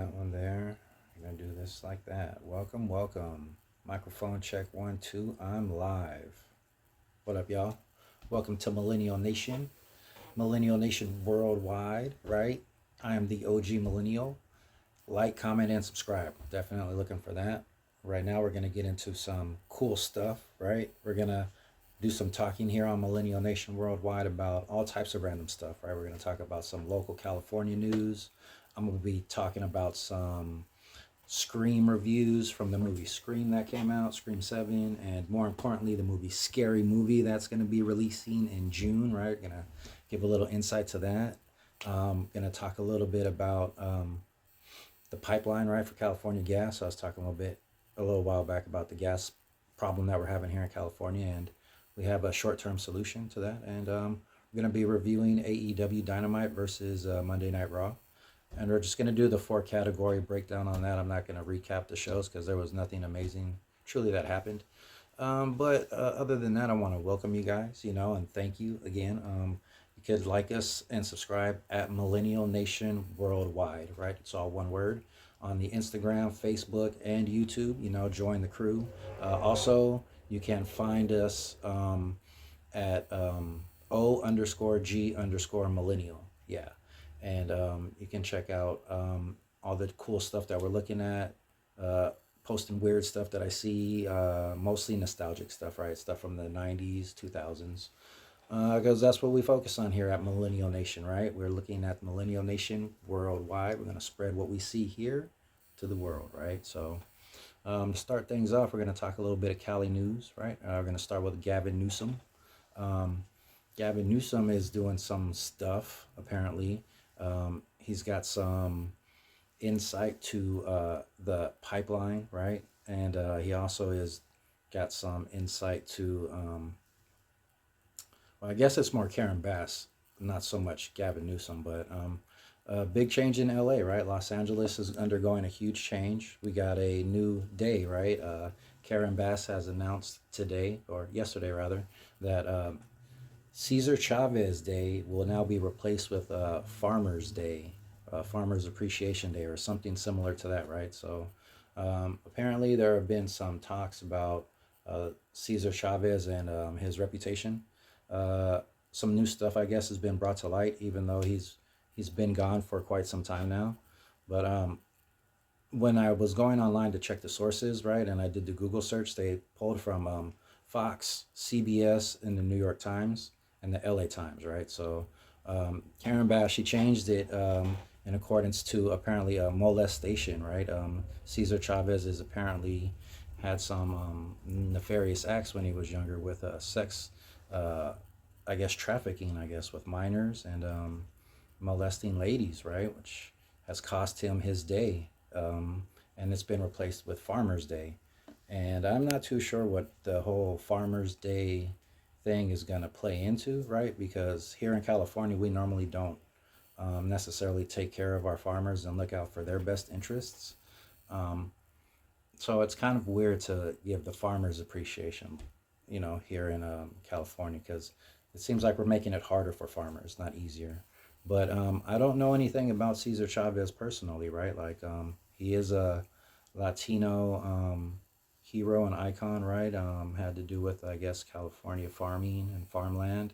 that one there. I'm gonna do this like that. Welcome, welcome. Microphone check 1, 2. I'm live. What up, y'all? Welcome to Millennial Nation worldwide, right? I am the OG Millennial. Like, comment, and subscribe. Definitely looking for that. Right now, we're gonna get into some cool stuff, right? We're gonna do some talking here on Millennial Nation Worldwide about all types of random stuff, right? We're going to talk about some local California news. I'm going to be talking about some Scream reviews from the movie Scream that came out, Scream 7, and more importantly, the movie Scary Movie that's going to be releasing in June, right? Going to give a little insight to that. Going to talk a little bit about the pipeline, right, for California gas. So I was talking a little while back about the gas problem that we're having here in California, and we have a short-term solution to that. And we're going to be reviewing AEW Dynamite versus Monday Night Raw. And we're just going to do the 4 category breakdown on that. I'm not going to recap the shows because there was nothing amazing truly that happened. But other than that, I want to welcome you guys, and thank you again. You could like us and subscribe at Millennial Nation Worldwide, right? It's all one word on the Instagram, Facebook, and YouTube. Join the crew. Also, you can find us at O_G_millennial. Yeah. And you can check out all the cool stuff that we're looking at, posting weird stuff that I see, mostly nostalgic stuff, right? Stuff from the 90s, 2000s. Because that's what we focus on here at Millennial Nation, right? We're looking at Millennial Nation worldwide. We're going to spread what we see here to the world, right? So to start things off, we're going to talk a little bit of Cali news, right? We're going to start with Gavin Newsom. Gavin Newsom is doing some stuff, apparently. He's got some insight to the pipeline, right? And he also has got some insight to, well, I guess it's more Karen Bass, not so much Gavin Newsom, but a big change in LA, right? Los Angeles is undergoing a huge change. We got a new day, right? Karen Bass has announced today, or yesterday rather, that Cesar Chavez Day will now be replaced with Farmers Day, Farmers Appreciation Day, or something similar to that, right? So apparently there have been some talks about Cesar Chavez and his reputation. Some new stuff, I guess, has been brought to light, even though he's been gone for quite some time now. But when I was going online to check the sources, right, and I did the Google search, they pulled from Fox, CBS, and the New York Times and the LA Times, right? So Karen Bass, she changed it in accordance to apparently a molestation, right? Cesar Chavez is apparently had some nefarious acts when he was younger with sex, I guess trafficking, I guess, with minors and molesting ladies, right? Which has cost him his day. And it's been replaced with Farmer's Day. And I'm not too sure what the whole Farmer's Day thing is going to play into, right? Because here in California, we normally don't necessarily take care of our farmers and look out for their best interests. So it's kind of weird to give the farmers appreciation, here in California, because it seems like we're making it harder for farmers, not easier. But I don't know anything about Cesar Chavez personally, right? Like he is a Latino hero and icon, right? Had to do with, I guess, California farming and farmland.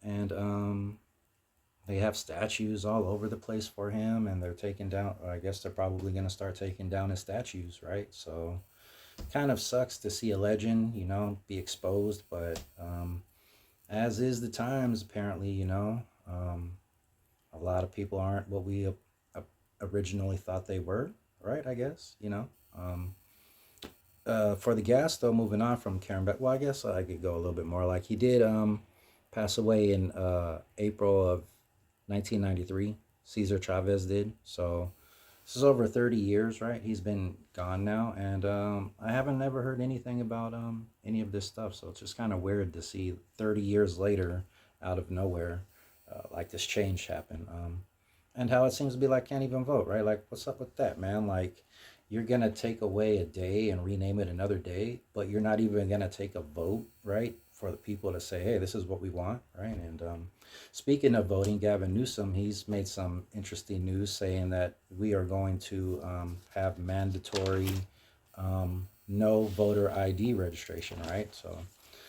And they have statues all over the place for him, and they're taking down, I guess they're probably going to start taking down his statues, right? So kind of sucks to see a legend, be exposed, but as is the times, apparently, a lot of people aren't what we originally thought they were, right? I guess, for the gas, though, moving on from Karen Beck, well, I guess I could go a little bit more. Like he did pass away in April of 1993. Cesar Chavez did. So this is over 30 years, right? He's been gone now, and I haven't never heard anything about any of this stuff. So it's just kind of weird to see 30 years later, out of nowhere, like this change happen. And how it seems to be like can't even vote, right? Like, what's up with that, man? Like, you're gonna take away a day and rename it another day, but you're not even gonna take a vote, right, for the people to say, hey, this is what we want, right? And speaking of voting, Gavin Newsom, he's made some interesting news saying that we are going to have mandatory no voter ID registration, right? So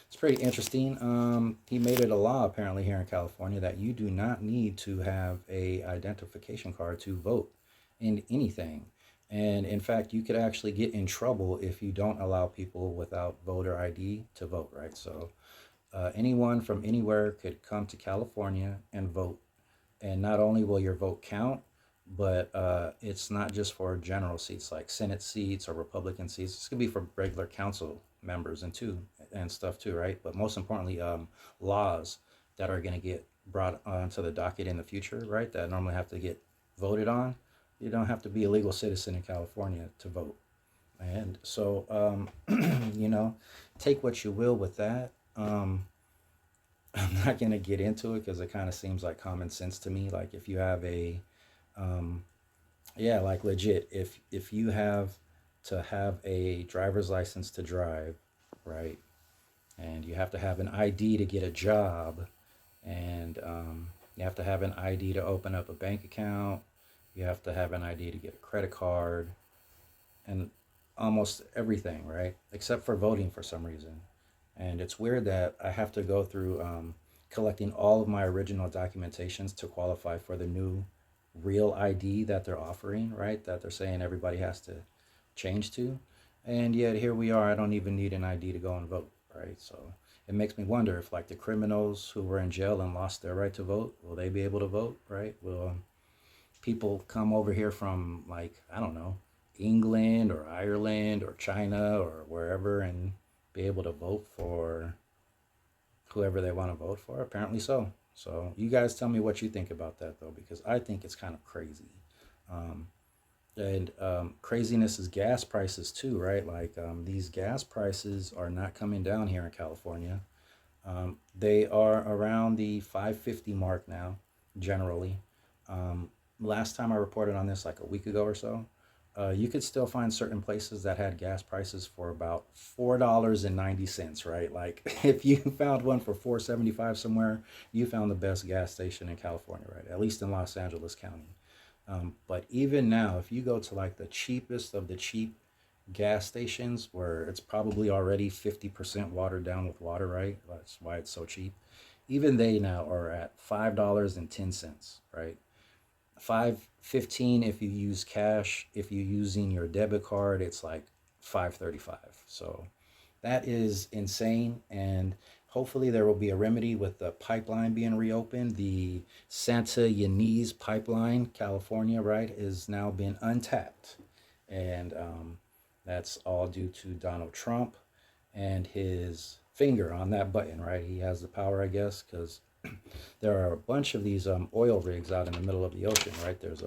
it's pretty interesting. He made it a law apparently here in California that you do not need to have a identification card to vote in anything. And in fact, you could actually get in trouble if you don't allow people without voter ID to vote, right? So anyone from anywhere could come to California and vote. And not only will your vote count, but it's not just for general seats like Senate seats or Republican seats. It's gonna be for regular council members and stuff too, right? But most importantly, laws that are gonna get brought onto the docket in the future, right? That normally have to get voted on. You don't have to be a legal citizen in California to vote. And so, you know, take what you will with that. I'm not gonna get into it because it kind of seems like common sense to me. Like if you have um, yeah, like legit, if you have to have a driver's license to drive, right, and you have to have an ID to get a job, and you have to have an ID to open up a bank account, you have to have an ID to get a credit card, and almost everything, right? Except for voting for some reason. And it's weird that I have to go through collecting all of my original documentations to qualify for the new real ID that they're offering, right? That they're saying everybody has to change to. And yet here we are, I don't even need an ID to go and vote, right? So it makes me wonder if like the criminals who were in jail and lost their right to vote, will they be able to vote, right? Will people come over here from like, I don't know, England or Ireland or China or wherever and be able to vote for whoever they want to vote for? Apparently so. So you guys tell me what you think about that though, because I think it's kind of crazy. Um, and craziness is gas prices too, right? Like these gas prices are not coming down here in California. They are around the 550 mark now, generally. Um, Last time I reported on this, like a week ago or so, you could still find certain places that had gas prices for about $4.90, right? Like if you found one for 4.75 somewhere, you found the best gas station in California, right? At least in Los Angeles County. But even now, if you go to like the cheapest of the cheap gas stations where it's probably already 50% watered down with water, right? That's why it's so cheap. Even they now are at $5.10, right? 5.15 if you use cash. If you're using your debit card, it's like 5.35. So that is insane. And hopefully there will be a remedy with the pipeline being reopened. The Santa Ynez pipeline, California, right, is now been untapped. And that's all due to Donald Trump and his finger on that button, right? He has the power, I guess, because there are a bunch of these oil rigs out in the middle of the ocean, right? There's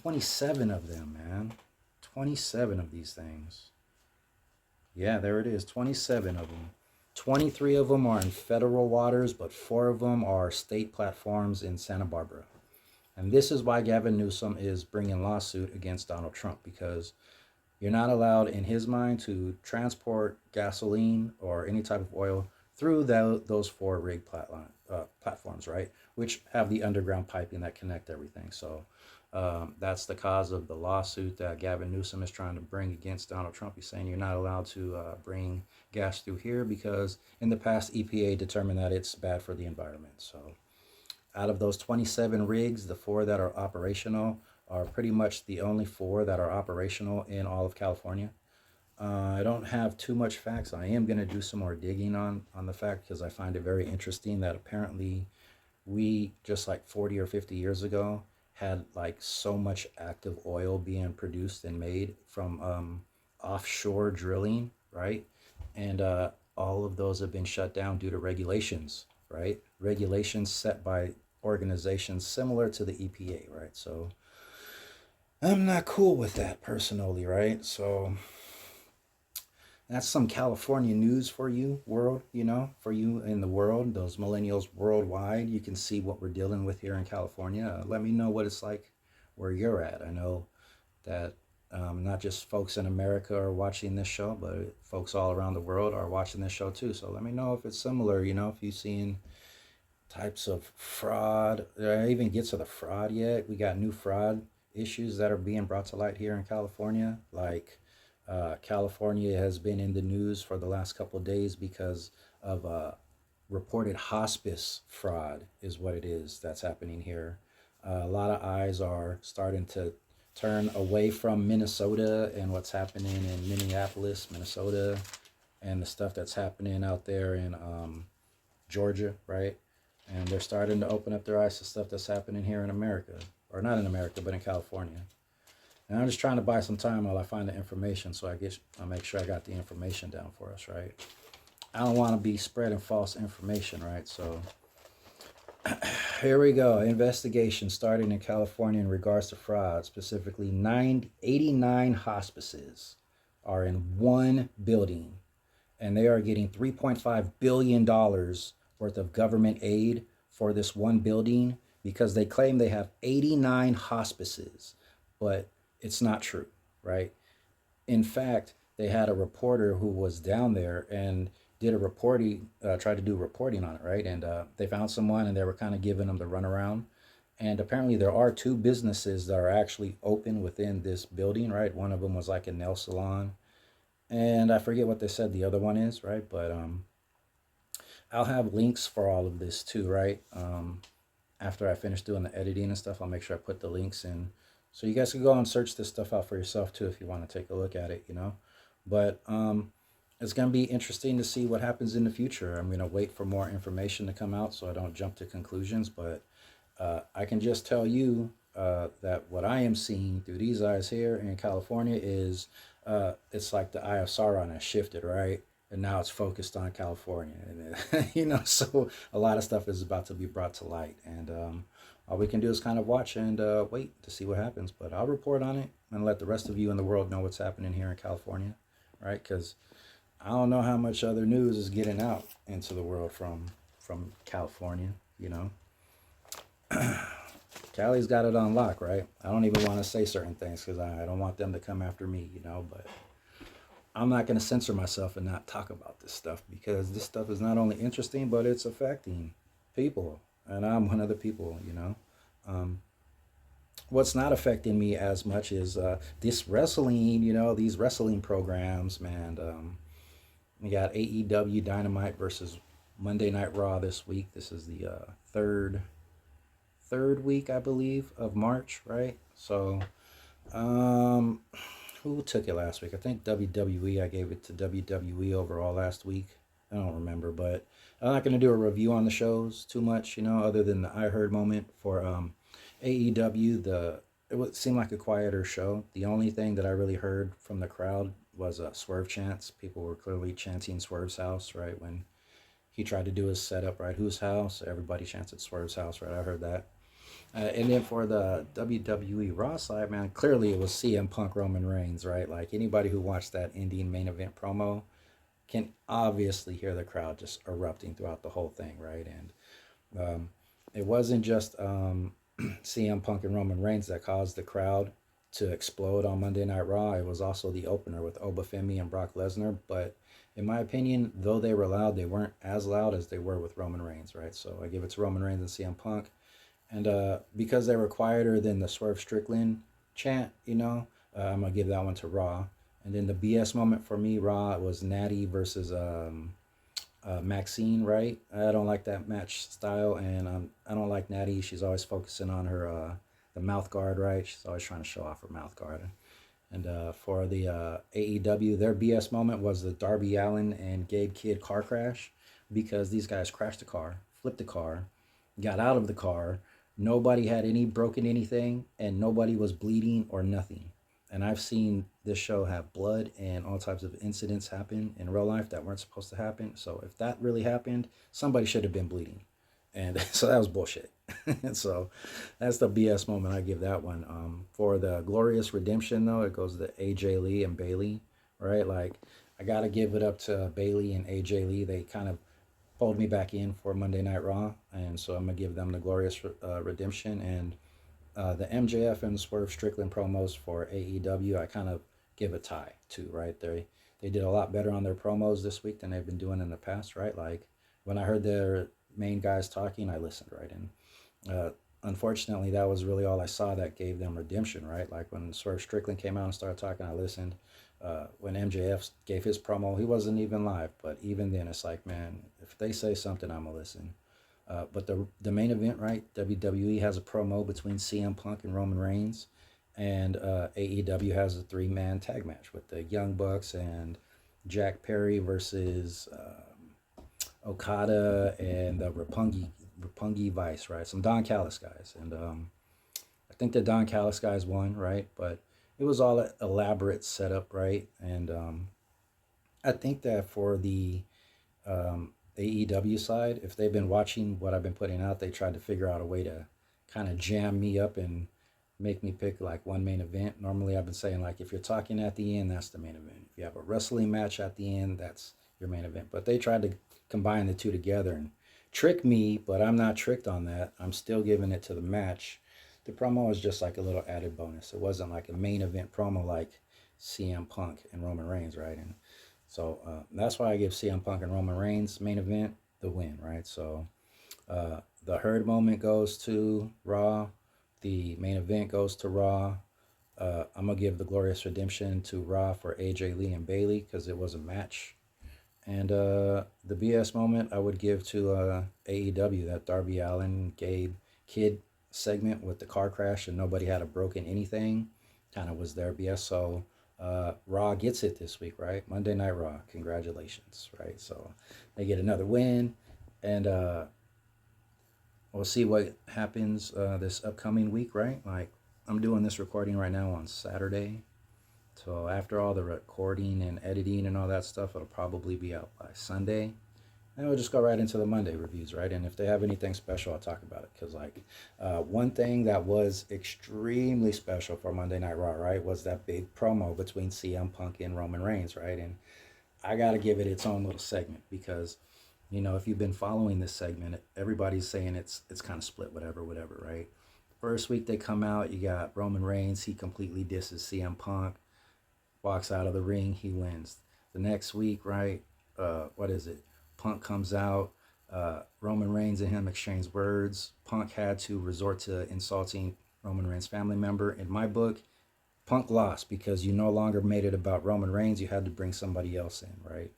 27 of them, man. 27 of these things. Yeah, there it is. 27 of them. 23 of them are in federal waters, but 4 of them are state platforms in Santa Barbara. And this is why Gavin Newsom is bringing lawsuit against Donald Trump, because you're not allowed, in his mind, to transport gasoline or any type of oil through those 4 rig platforms, right? Which have the underground piping that connect everything. So that's the cause of the lawsuit that Gavin Newsom is trying to bring against Donald Trump. He's saying you're not allowed to bring gas through here because in the past EPA determined that it's bad for the environment. So out of those 27 rigs, the 4 that are operational are pretty much the only 4 that are operational in all of California. I don't have too much facts. I am going to do some more digging on the fact because I find it very interesting that apparently we, just like 40 or 50 years ago, had like so much active oil being produced and made from offshore drilling, right? And all of those have been shut down due to regulations, right? Regulations set by organizations similar to the EPA, right? So I'm not cool with that personally, right? So that's some California news for you, world, for you in the world, those millennials worldwide. You can see what we're dealing with here in California. Let me know what it's like where you're at. I know that Not just folks in America are watching this show, but folks all around the world are watching this show too. So let me know if it's similar, if you've seen types of fraud. Did I even get to the fraud yet? We got new fraud issues that are being brought to light here in California. Like California has been in the news for the last couple of days because of reported hospice fraud, is what it is that's happening here. A lot of eyes are starting to turn away from Minnesota and what's happening in Minneapolis, Minnesota, and the stuff that's happening out there in Georgia, right? And they're starting to open up their eyes to stuff that's happening here in America, or not in America, but in California. And I'm just trying to buy some time while I find the information, so I'll make sure I got the information down for us, right? I don't want to be spreading false information, right? So here we go. Investigation starting in California in regards to fraud. Specifically, 89 hospices are in one building, and they are getting $3.5 billion worth of government aid for this one building because they claim they have 89 hospices, but it's not true, right? In fact, they had a reporter who was down there and did a reporting, tried to do reporting on it, right? And they found someone and they were kind of giving them the runaround. And apparently there are two businesses that are actually open within this building, right? One of them was like a nail salon. And I forget what they said the other one is, right? But I'll have links for all of this too, right? After I finish doing the editing and stuff, I'll make sure I put the links in. So you guys can go and search this stuff out for yourself too if you want to take a look at it, But it's going to be interesting to see what happens in the future. I'm going to wait for more information to come out so I don't jump to conclusions. But I can just tell you that what I am seeing through these eyes here in California is it's like the eye of Sauron has shifted, right? And now it's focused on California. And, so a lot of stuff is about to be brought to light. And all we can do is kind of watch and wait to see what happens. But I'll report on it and let the rest of you in the world know what's happening here in California, right? Because I don't know how much other news is getting out into the world from California, Cali's got it on lock, right? I don't even want to say certain things because I don't want them to come after me, but I'm not going to censor myself and not talk about this stuff because this stuff is not only interesting, but it's affecting people. And I'm one of the people, What's not affecting me as much is this wrestling, these wrestling programs, man. We got AEW Dynamite versus Monday Night Raw this week. This is the third week, I believe, of March, right? So, who took it last week? I think WWE. I gave it to WWE overall last week. I don't remember, but I'm not going to do a review on the shows too much, other than the I heard moment for AEW. It would seem like a quieter show. The only thing that I really heard from the crowd was Swerve chants. People were clearly chanting Swerve's house, right? When he tried to do his setup, right? Whose house? Everybody chanted Swerve's house, right? I heard that. And then for the WWE Raw side, man, clearly it was CM Punk Roman Reigns, right? Like anybody who watched that ending main event promo can obviously hear the crowd just erupting throughout the whole thing, right? And it wasn't just CM Punk and Roman Reigns that caused the crowd to explode on Monday Night Raw. It was also the opener with Obafemi and Brock Lesnar. But in my opinion, though they were loud, they weren't as loud as they were with Roman Reigns, right? So I give it to Roman Reigns and CM Punk. And because they were quieter than the Swerve Strickland chant, I'm going to give that one to Raw. And then the BS moment for me, Raw, was Natty versus Maxine, right? I don't like that match style, and I don't like Natty. She's always focusing on her the mouth guard, right? She's always trying to show off her mouth guard. And for the AEW, their BS moment was the Darby Allin and Gabe Kidd car crash because these guys crashed the car, flipped the car, got out of the car. Nobody had any broken anything, and nobody was bleeding or nothing. And I've seen this show have blood and all types of incidents happen in real life that weren't supposed to happen. So if that really happened, somebody should have been bleeding. And so that was bullshit. And so that's the BS moment. I give that one. For the glorious redemption, though, it goes to AJ Lee and Bailey, right? Like, I got to give it up to Bailey and AJ Lee. They kind of pulled me back in for Monday Night Raw. And so I'm going to give them the glorious redemption. And the MJF and Swerve Strickland promos for AEW, I kind of give a tie to, right? They did a lot better on their promos this week than they've been doing in the past, right? Like when I heard their main guys talking, I listened, right? And unfortunately, that was really all I saw that gave them redemption, right? Like when Swerve Strickland came out and started talking, I listened. When MJF gave his promo, he wasn't even live, but even then, it's like, man, if they say something, I'm gonna listen. But the main event, right? WWE has a promo between CM Punk and Roman Reigns, and AEW has a three-man tag match with the Young Bucks and Jack Perry versus Okada and the Roppongi Vice, right? Some Don Callis guys, and I think the Don Callis guys won, right? But it was all an elaborate setup, right? And I think that for the AEW side, if they've been watching what I've been putting out, they tried to figure out a way to kind of jam me up and make me pick like one main event. Normally, I've been saying like if you're talking at the end, that's the main event. If you have a wrestling match at the end, that's your main event. But they tried to combine the two together and trick me, but I'm not tricked on that. I'm still giving it to the match. The promo was just like a little added bonus. It wasn't like a main event promo like CM Punk and Roman Reigns, right? And so that's why I give CM Punk and Roman Reigns main event the win, right? So the Herd moment goes to Raw. The main event goes to Raw. I'm going to give the Glorious Redemption to Raw for AJ Lee and Bailey because it was a match. And the BS moment I would give to AEW, that Darby Allin, Gabe, Kid segment with the car crash and nobody had a broken anything. Kind of was their BS. So Raw gets it this week, right? Monday Night Raw. Congratulations, right? So they get another win. And we'll see what happens this upcoming week, right? Like I'm doing this recording right now on Saturday. So after all the recording and editing and all that stuff, it'll probably be out by Sunday. And we'll just go right into the Monday reviews, right? And if they have anything special, I'll talk about it. Because, like, one thing that was extremely special for Monday Night Raw, right, was that big promo between CM Punk and Roman Reigns, right? And I got to give it its own little segment because, you know, if you've been following this segment, everybody's saying it's kind of split, whatever, right? First week they come out, you got Roman Reigns. He completely disses CM Punk, walks out of the ring, he wins. The next week, right, what is it? Punk comes out, Roman Reigns and him exchange words. Punk had to resort to insulting Roman Reigns' family member. In my book, Punk lost because you no longer made it about Roman Reigns. You had to bring somebody else in, right?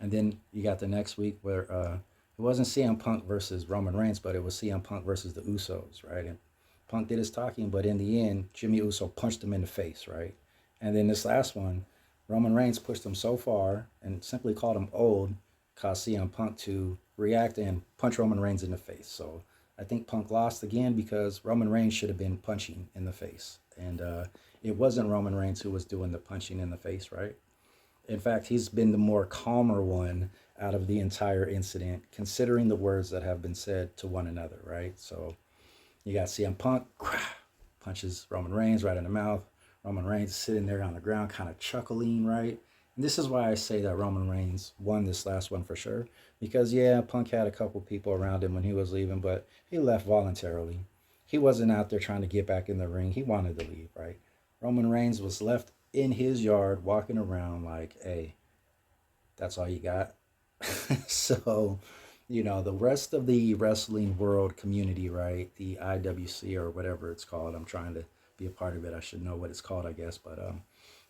And then you got the next week where it wasn't CM Punk versus Roman Reigns, but it was CM Punk versus the Usos, right? And Punk did his talking, but in the end, Jimmy Uso punched him in the face, right? And then this last one, Roman Reigns pushed him so far and simply called him old, caused CM Punk to react and punch Roman Reigns in the face. So I think Punk lost again because Roman Reigns should have been punching in the face. And it wasn't Roman Reigns who was doing the punching in the face, right? In fact, he's been the more calmer one out of the entire incident, considering the words that have been said to one another, right? So you got CM Punk, punches Roman Reigns right in the mouth. Roman Reigns sitting there on the ground, kind of chuckling, right? And this is why I say that Roman Reigns won this last one for sure. Because, yeah, Punk had a couple people around him when he was leaving, but he left voluntarily. He wasn't out there trying to get back in the ring. He wanted to leave, right? Roman Reigns was left in his yard walking around like, hey, that's all you got. So, you know, the rest of the wrestling world community, right? The IWC or whatever it's called. I'm trying to be a part of it. I should know what it's called, I guess. But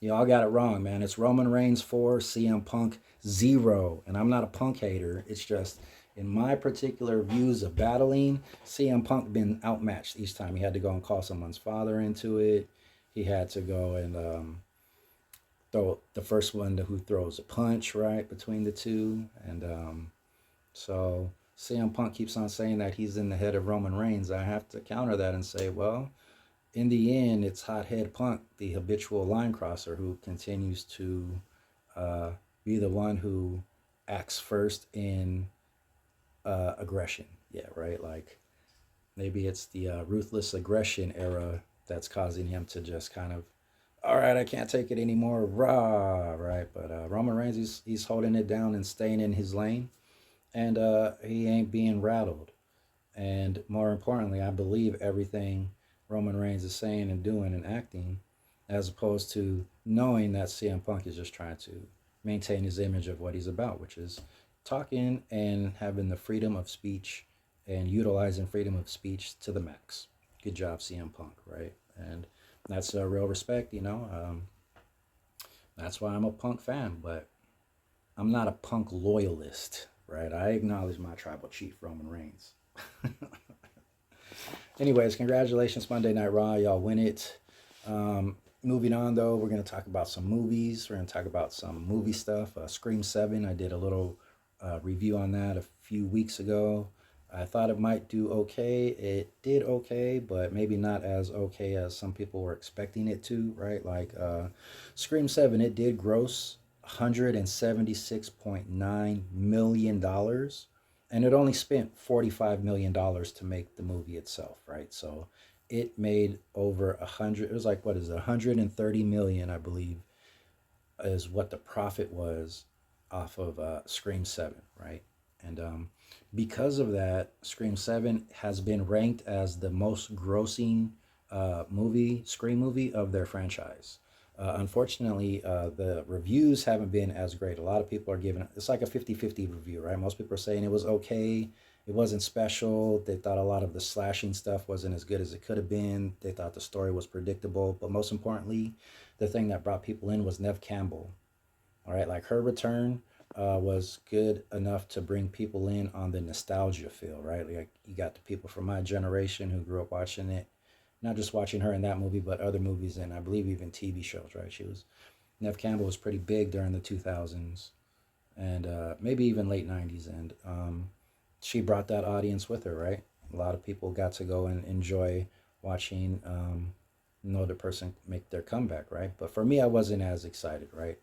you all got it wrong, man. It's Roman Reigns 4, CM Punk 0. And I'm not a Punk hater. It's just in my particular views of battling, CM Punk been outmatched each time. He had to go and call someone's father into it. He had to go and throw the first one who throws a punch, right, between the two. And so CM Punk keeps on saying that he's in the head of Roman Reigns. I have to counter that and say, well, in the end, it's Hothead Punk, the habitual line crosser, who continues to be the one who acts first in aggression. Yeah, right? Like maybe it's the ruthless aggression era that's causing him to just kind of, all right, I can't take it anymore, rah, right? But Roman Reigns, he's holding it down and staying in his lane, and he ain't being rattled. And more importantly, I believe everything Roman Reigns is saying and doing and acting, as opposed to knowing that CM Punk is just trying to maintain his image of what he's about, which is talking and having the freedom of speech and utilizing freedom of speech to the max. Good job, CM Punk, right? And that's a real respect, you know. That's why I'm a Punk fan, but I'm not a Punk loyalist, right? I acknowledge my tribal chief, Roman Reigns. Anyways, congratulations, Monday Night Raw. Y'all win it. Moving on, though, we're going to talk about some movies. We're going to talk about some movie stuff. Scream 7, I did a little review on that a few weeks ago. I thought it might do okay. It did okay, but maybe not as okay as some people were expecting it to, right? Like Scream 7, it did gross $176.9 million, and it only spent $45 million to make the movie itself, right? So it made over 100. It was like, what is it, 130 million, I believe, is what the profit was off of Scream 7, right? And because of that, Scream 7 has been ranked as the most grossing Scream movie of their franchise. Unfortunately, the reviews haven't been as great. A lot of people are giving it, it's like a 50-50 review, right? Most people are saying it was okay. It wasn't special. They thought a lot of the slashing stuff wasn't as good as it could have been. They thought the story was predictable. But most importantly, the thing that brought people in was Nev Campbell. All right, like her return was good enough to bring people in on the nostalgia feel, right? Like you got the people from my generation who grew up watching it, not just watching her in that movie, but other movies and I believe even TV shows, right? Nev Campbell was pretty big during the 2000s and maybe even late 90s. And she brought that audience with her, right? A lot of people got to go and enjoy watching another person make their comeback, right? But for me, I wasn't as excited, right?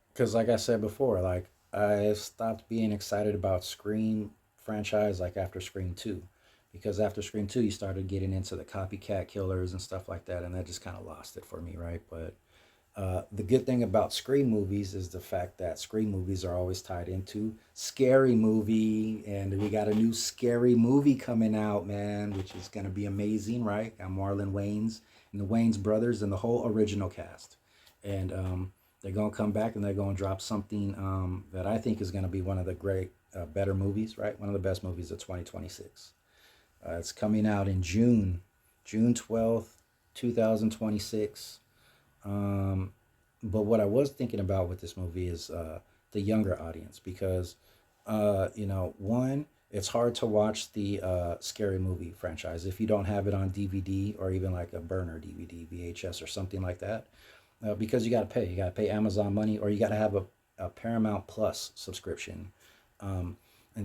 Because like I said before, like I stopped being excited about Scream franchise like after Scream 2. Because after Scream 2, you started getting into the copycat killers and stuff like that, and that just kind of lost it for me, right? But the good thing about Scream movies is the fact that Scream movies are always tied into Scary Movie, and we got a new Scary Movie coming out, man, which is going to be amazing, right? Got Marlon Wayans and the Wayans brothers and the whole original cast. And they're going to come back and they're going to drop something that I think is going to be one of the great, better movies, right? One of the best movies of 2026. It's coming out in June 12th, 2026. But what I was thinking about with this movie is the younger audience because, one, it's hard to watch the Scary Movie franchise if you don't have it on DVD or even like a burner DVD, VHS, or something like that. Because you got to pay. You got to pay Amazon money, or you got to have a Paramount Plus subscription. And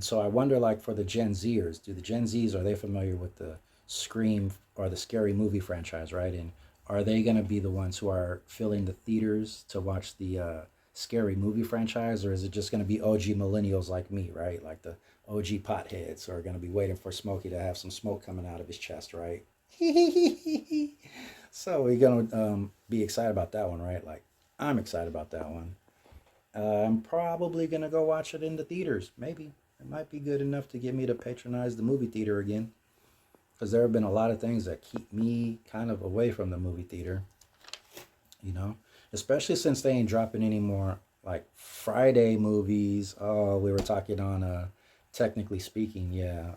so I wonder, like, for the Gen Zers, do the Gen Zs, are they familiar with the Scream or the Scary Movie franchise, right? And are they going to be the ones who are filling the theaters to watch the Scary Movie franchise, or is it just going to be OG millennials like me, right? Like the OG potheads who are going to be waiting for Smokey to have some smoke coming out of his chest, right? So we're going to be excited about that one, right? Like, I'm excited about that one. I'm probably going to go watch it in the theaters, maybe. It might be good enough to get me to patronize the movie theater again. Because there have been a lot of things that keep me kind of away from the movie theater, you know? Especially since they ain't dropping any more, like, Friday movies. Oh, we were talking on, technically speaking, yeah.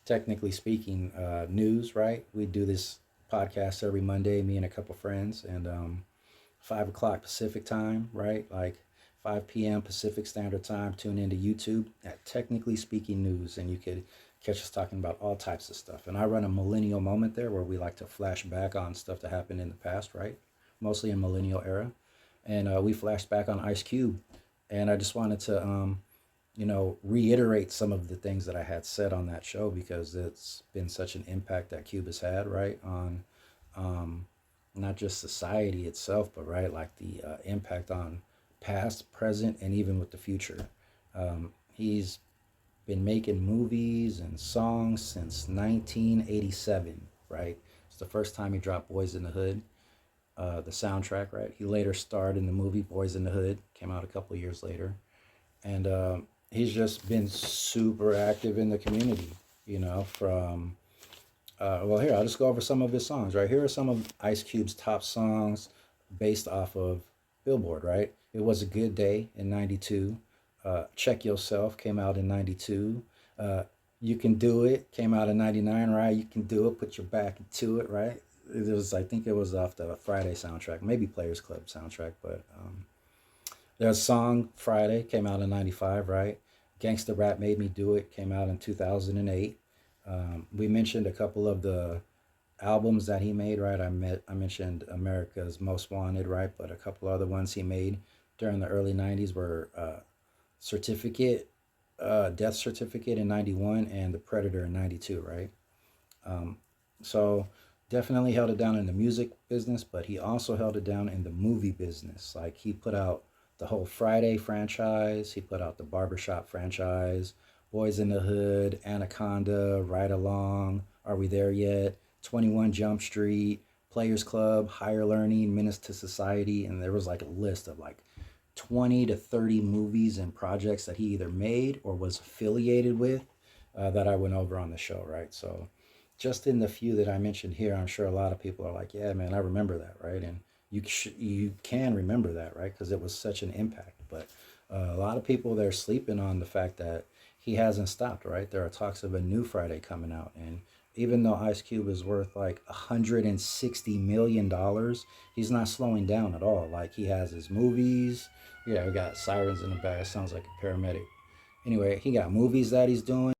Technically speaking, news, right? We do this podcast every Monday, me and a couple friends, and 5 o'clock Pacific time, right? Like 5 p.m. Pacific Standard Time. Tune into YouTube at Technically Speaking News, and you could catch us talking about all types of stuff. And I run a millennial moment there where we like to flash back on stuff that happened in the past, right? Mostly in millennial era. And we flashed back on Ice Cube. And I just wanted to, reiterate some of the things that I had said on that show because it's been such an impact that Cube has had, right, on not just society itself, but right, like the impact on past, present, and even with the future. He's been making movies and songs since 1987, right? It's the first time he dropped Boys in the Hood, the soundtrack, right? He later starred in the movie Boys in the Hood, came out a couple of years later. And he's just been super active in the community, from Well, here, I'll just go over some of his songs, right? Here are some of Ice Cube's top songs based off of Billboard, right? It Was a Good Day in 92. Check Yourself came out in 92. Uh, you Can Do It came out in 99, right? You Can Do It, put your back into it, right? It was, I think it was off the Friday soundtrack, maybe Players Club soundtrack, but there's a song Friday came out in 95, right? Gangsta Rap Made Me Do It came out in 2008. We mentioned a couple of the albums that he made, right? I mentioned America's Most Wanted, right? But a couple other ones he made during the early 90s were Certificate, Death Certificate in 91 and The Predator in 92, right? Um, so definitely held it down in the music business, but he also held it down in the movie business. Like he put out the whole Friday franchise, he put out the Barbershop franchise, Boys in the Hood, Anaconda, Ride Along, Are We There Yet, 21 Jump Street, Players Club, Higher Learning, Menace to Society, and there was like a list of like 20 to 30 movies and projects that he either made or was affiliated with that I went over on the show, right? So just in the few that I mentioned here, I'm sure a lot of people are like, yeah, man, I remember that, right? And you can remember that, right? Because it was such an impact. But a lot of people, they're sleeping on the fact that he hasn't stopped, right? There are talks of a new Friday coming out. And even though Ice Cube is worth like $160 million, he's not slowing down at all. Like he has his movies. Yeah, we got sirens in the back. It sounds like a paramedic. Anyway, he got movies that he's doing.